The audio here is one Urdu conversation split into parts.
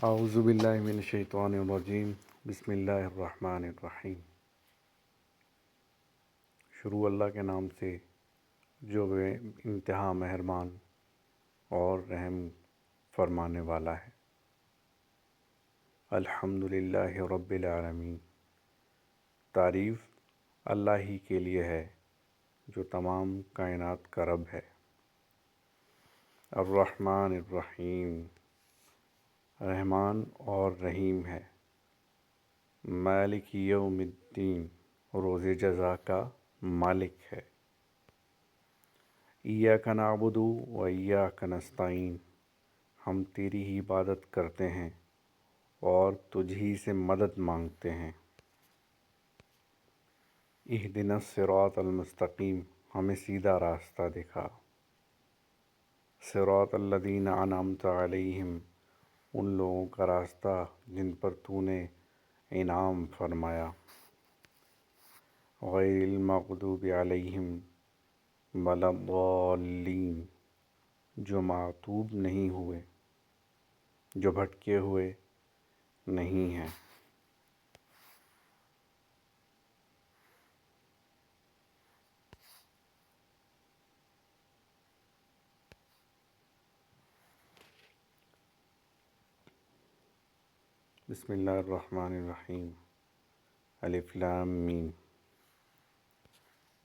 اعوذ باللہ من الشیطان الرجیم بسم اللہ الرحمن الرحیم۔ شروع اللہ کے نام سے جو بے انتہا مہربان اور رحم فرمانے والا ہے۔ الحمد للہ رب العالمین، تعریف اللہ ہی کے لیے ہے جو تمام کائنات کا رب ہے۔ الرحمن الرحیم، رحمان اور رحیم ہے۔ مالک یوم الدین، روز جزا کا مالک ہے۔ ایاک نعبد و ایاک نستعین، ہم تیری ہی عبادت کرتے ہیں اور تجھ ہی سے مدد مانگتے ہیں۔ اہدنا الصراط المستقیم، ہمیں سیدھا راستہ دکھا۔ صراط الذین انعمت علیہم، ان لوگوں کا راستہ جن پر تو نے انعام فرمایا۔ غیر المغضوب علیہم ولا الضالین، جو معتوب نہیں ہوئے، جو بھٹکے ہوئے نہیں ہیں۔ بسم اللہ الرحمن الرحیم۔ الف لام میم،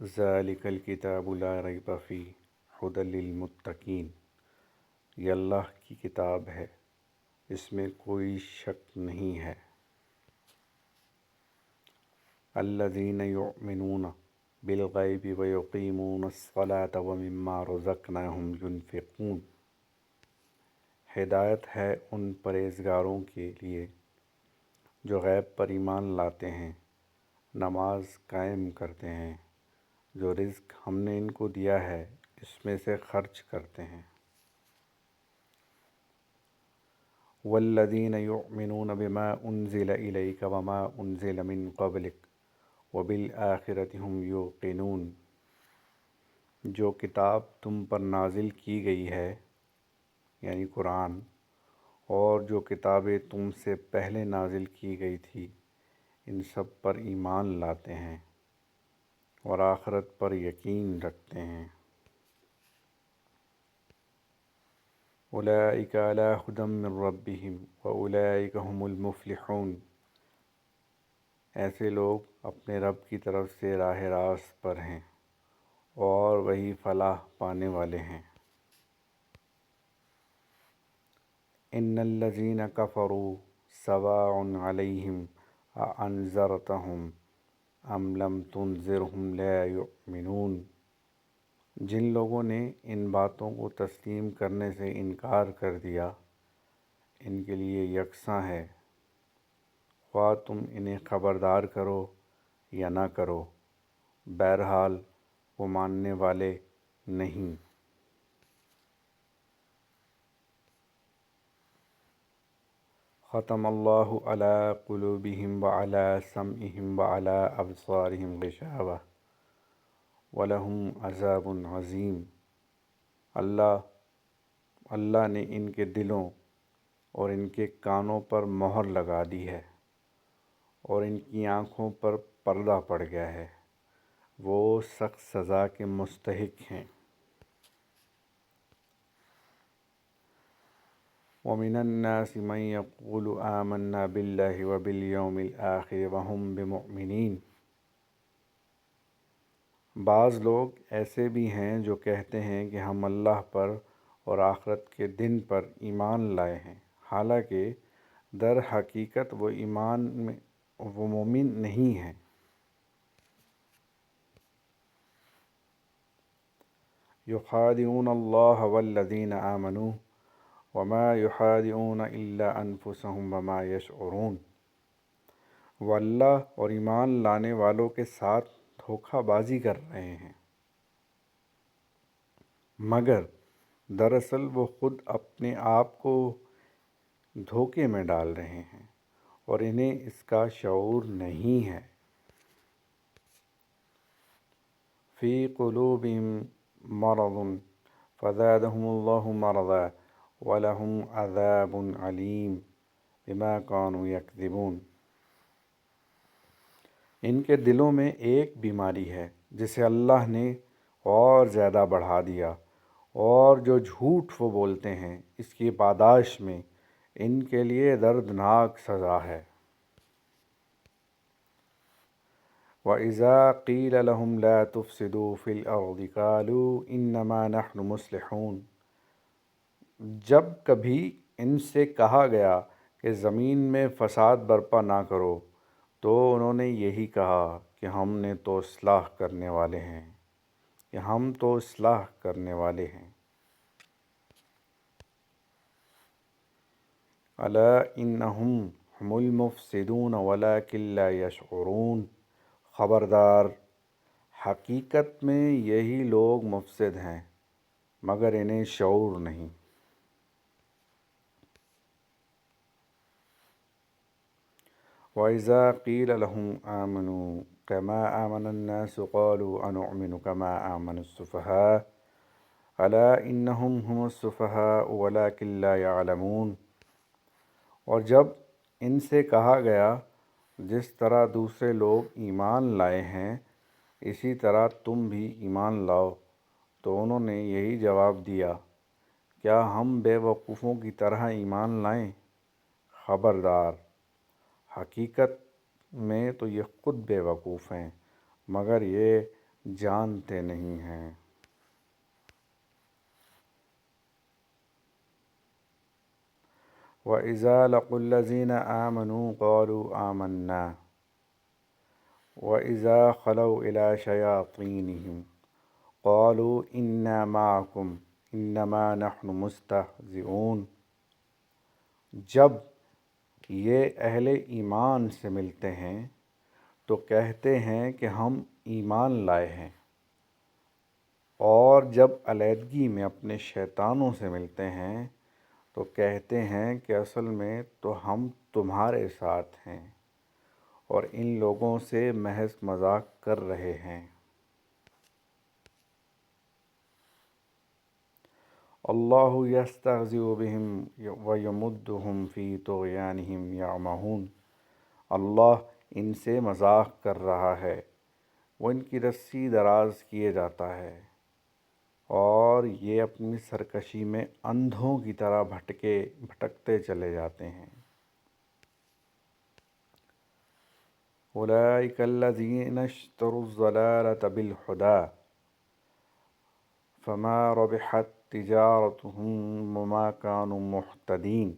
ذالک الکتاب لا ریب فیہ ھدی للمتقین، یہ اللہ کی کتاب ہے، اس میں کوئی شک نہیں ہے۔ الذین یؤمنون بالغیب ویقیمون الصلاة ومما رزقناہم ینفقون، ہدایت ہے ان پرہیزگاروں کے لیے جو غیب پر ایمان لاتے ہیں، نماز قائم کرتے ہیں، جو رزق ہم نے ان کو دیا ہے اس میں سے خرچ کرتے ہیں۔ والذین یؤمنون بما انزل الیک وما انزل من قبلک وبالآخرۃ ھم یوقنون، جو کتاب تم پر نازل کی گئی ہے یعنی قرآن، اور جو کتابیں تم سے پہلے نازل کی گئی تھی ان سب پر ایمان لاتے ہیں اور آخرت پر یقین رکھتے ہیں۔ اولئک علی ھدی من ربہم واولئک ھم المفلحون، ایسے لوگ اپنے رب کی طرف سے راہ راست پر ہیں اور وہی فلاح پانے والے ہیں۔ ان الذین کفروا سواء علیہم اانذرتہم ام لم تنذرہم لا یؤمنون، جن لوگوں نے ان باتوں کو تسلیم کرنے سے انکار کر دیا ان کے لیے یکساں ہے، خواہ تم انہیں خبردار کرو یا نہ کرو، بہرحال وہ ماننے والے نہیں۔ ختم اللہ علی قلوبہم وعلی سمعہم وعلی ابصارہم غشاوہ وَلَهُمْ عَذَابٌ عَظِيمٌ، اللہ نے ان کے دلوں اور ان کے کانوں پر مہر لگا دی ہے اور ان کی آنکھوں پر پردہ پڑ گیا ہے، وہ سخت سزا کے مستحق ہیں۔ وَمِنَ النَّاسِ مَن يَقُولُ آمَنَّا بِاللَّهِ وَبِالْيَوْمِ الْآخِرِ وَهُمْ بِمُؤْمِنِينَ، بعض لوگ ایسے بھی ہیں جو کہتے ہیں کہ ہم اللہ پر اور آخرت کے دن پر ایمان لائے ہیں، حالانکہ در حقیقت وہ مومن نہیں ہیں۔ یخادعون اللہ والذین آمنوا وما یخادعون الا انفسهم وما یشعرون، وہ اللہ اور ایمان لانے والوں کے ساتھ دھوکہ بازی کر رہے ہیں، مگر دراصل وہ خود اپنے آپ کو دھوکے میں ڈال رہے ہیں اور انہیں اس کا شعور نہیں ہے۔ فی قلوبہم مرض فزادہم اللہ مرضا ولہم عذاب علیم، بما كانوا يكذبون۔ ان کے دلوں میں ایک بیماری ہے جسے اللہ نے اور زیادہ بڑھا دیا، اور جو جھوٹ وہ بولتے ہیں اس کی پاداش میں ان کے لیے دردناک سزا ہے۔ وَإِذَا قِيلَ لَهُمْ لَا تُفْسِدُوا فِي الْأَرْضِ قَالُوا إِنَّمَا نَحْنُ مُصْلِحُونَ، جب کبھی ان سے کہا گیا کہ زمین میں فساد برپا نہ کرو تو انہوں نے یہی کہا کہ ہم نے تو اصلاح کرنے والے ہیں، کہ ہم تو اصلاح کرنے والے ہیں۔ الا انہم ہم المفسدون ولکن لا یشعرون، خبردار، حقیقت میں یہی لوگ مفسد ہیں مگر انہیں شعور نہیں۔ وَإِذَا قِيلَ لَهُمْ آمِنُوا كَمَا آمَنَ النَّاسُ قَالُوا أَنُؤْمِنُ كَمَا آمَنَ السُّفَهَاءُ أَلَا إِنَّهُمْ هُمُ السُّفَهَاءُ وَلَكِنْ لَا يَعْلَمُونَ، اور جب ان سے کہا گیا جس طرح دوسرے لوگ ایمان لائے ہیں اسی طرح تم بھی ایمان لاؤ، تو انہوں نے یہی جواب دیا، کیا ہم بے وقوفوں کی طرح ایمان لائیں؟ خبردار، حقیقت میں تو یہ خود بے وقوف ہیں مگر یہ جانتے نہیں ہیں۔ وَإِذَا لَقُوا الَّذِينَ آمَنُوا قَالُوا آمَنَّا وَإِذَا خَلَوْا إِلَى شَيَاطِينِهِمْ قَالُوا إِنَّا مَعَكُمْ إِنَّمَا نَحْنُ مُسْتَهْزِئُونَ، جب یہ اہل ایمان سے ملتے ہیں تو کہتے ہیں کہ ہم ایمان لائے ہیں، اور جب علیحدگی میں اپنے شیطانوں سے ملتے ہیں تو کہتے ہیں کہ اصل میں تو ہم تمہارے ساتھ ہیں اور ان لوگوں سے محض مذاق کر رہے ہیں۔ اللہ یستہزئ بہم ویمدہم فی طغیانہم یعمہون، اللہ ان سے مذاق کر رہا ہے، وہ ان کی رسی دراز کیے جاتا ہے اور یہ اپنی سرکشی میں اندھوں کی طرح بھٹکتے چلے جاتے ہیں۔ اولئک الذین اشتروا الضلالۃ بالہدی فما ربحت تجارتہم وما کانوا مہتدین،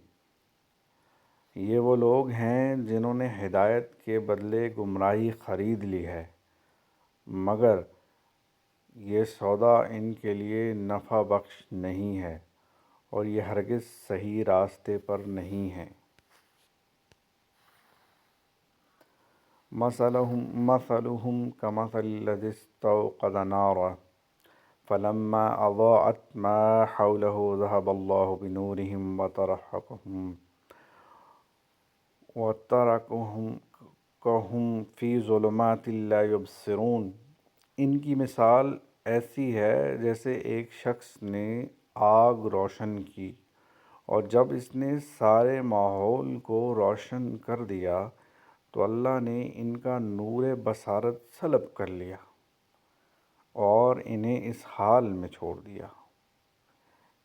یہ وہ لوگ ہیں جنہوں نے ہدایت کے بدلے گمراہی خرید لی ہے، مگر یہ سودا ان کے لیے نفع بخش نہیں ہے اور یہ ہرگز صحیح راستے پر نہیں ہیں۔ مثلهم كمثل الذي استوقد نارا فلما أضاءت ما حوله ذهب الله بنورهم وتركهم في ظلمات لا يبصرون، ان کی مثال ایسی ہے جیسے ایک شخص نے آگ روشن کی اور جب اس نے سارے ماحول کو روشن کر دیا تو اللہ نے ان کا نور بصارت سلب کر لیا اور انہیں اس حال میں چھوڑ دیا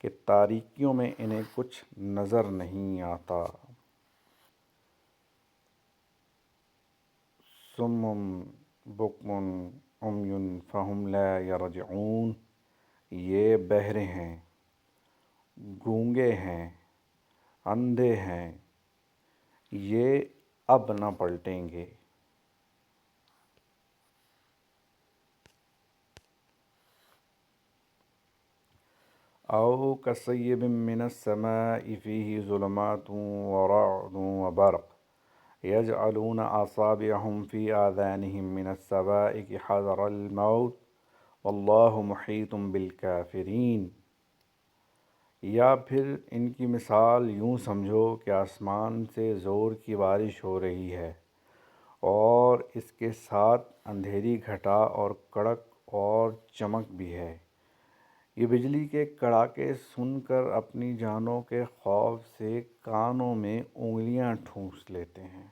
کہ تاریکیوں میں انہیں کچھ نظر نہیں آتا۔ صم بکم عمی فہم لا یرجعون، یہ بہرے ہیں، گونگے ہیں، اندھے ہیں، یہ اب نہ پلٹیں گے۔ او کصیب من السماء فیہ ظلمات ورعد وبرق یجعلون اصابعهم فی آذانهم من الصواعق حذر الموت واللہ محیط بالکافرین، یا پھر ان کی مثال یوں سمجھو کہ آسمان سے زور کی بارش ہو رہی ہے اور اس کے ساتھ اندھیری گھٹا اور کڑک اور چمک بھی ہے، یہ بجلی کے کڑاکے سن کر اپنی جانوں کے خوف سے کانوں میں انگلیاں ٹھونس لیتے ہیں،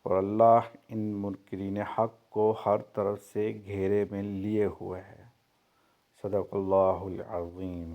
اور اللہ ان منکرین حق کو ہر طرف سے گھیرے میں لیے ہوئے ہے۔ صدق اللہ العظیم۔